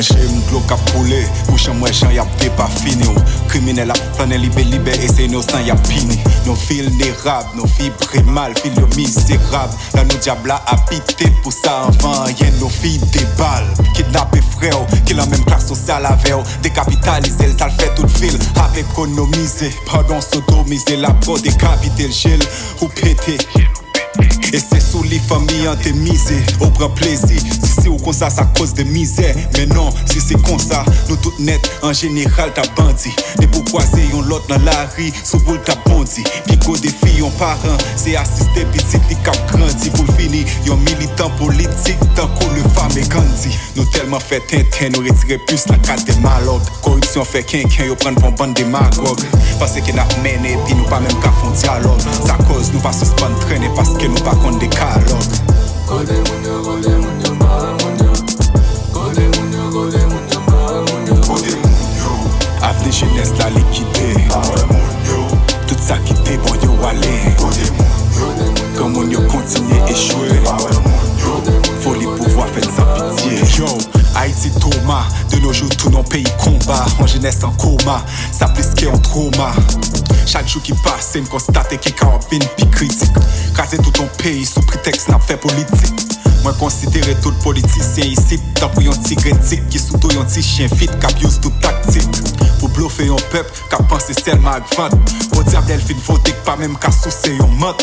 Manger m'glo cap coulé, bouchon moi j'en y'a pas fini. Criminel a flané libé et c'est innocent y'a pini. Nos vulnérables, nos filles mal, filles misérables. Là nos diables a habité pour ça avant rien nos filles des balles. Kidnappé frère, qui la même classe sociale avec décapitalisé, ça le fait toute ville. Avec économiser, pardon sodomiser, la peau décapiter le gel ou péter. Et c'est sous les familles en t'es misé, au prend plaisir. Si c'est ou comme ça cause de misère. Mais non, si c'est comme ça, nous toutes net, en général t'as bandit. Et pourquoi c'est yon l'autre dans la rue, sous boule t'as bondi. Pico des filles, yon parents, c'est assister petit qui cap grandi. Pour le finir, yon militant politique, tant qu'on le femme et Gandhi. Nous tellement fait tintin, nous retirer plus la carte des malades. Corruption fait qu'un yon prend pour bande démagogue. Parce qu'il n'a mené, puis nous pas même qu'à fond dialogue. Ça cause nous pas suspendre traîner parce que nous pas contre des catalogues. Avenir jeunesse la liquidée. Tout ça qui était bon yo aller. Comme on yo continue échouer. Folie pouvoir faire sans pitié. Yo, Haïti Thomas, de nos jours tout nos pays combat. En jeunesse en coma, ça plus qu'un trauma. Chaque jour qui passe, c'est me constater qu'il y a une puis critique. Craser tout ton pays sous prétexte n'a fait politique. Moi considérer tout politicien ici, tant pour yon petit critique qui sous tout yon petit chien fit qui use tout tactique. Pour bluffer yon peuple, qui pense seulement à vente. Au diable elle fin voter pas même qu'à soucier yon mot.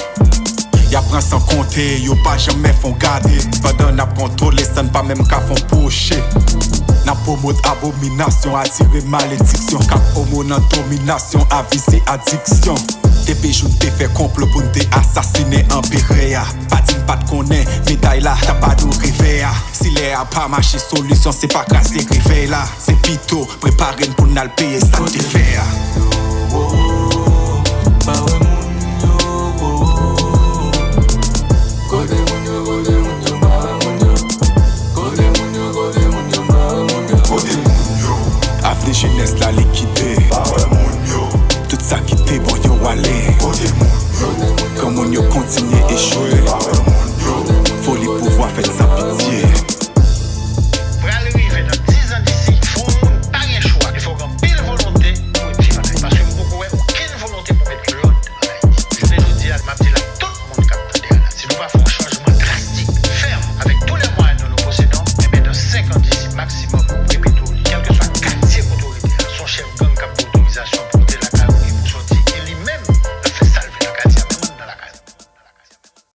Y'a prend sans compter, yo pas jamais font garder. Pendant n'a contrôlé, ça ne pas même qu'à font pocher. N'a pas mode abomination, attirer malédiction. Cap homo nan domination, aviser addiction. Depuis jour t'es fait complot pour te assassiner en péréa. Pas d'une pas de connaît, médaille là, t'as pas de réveil. Si les a pas marché, solution c'est pas casser réveil là. C'est plutôt préparer pour n'al payer ça te fait. Avenir jeunesse la liquidée. Tout ça qui était bon yo aller. Comme on yo continue échouer.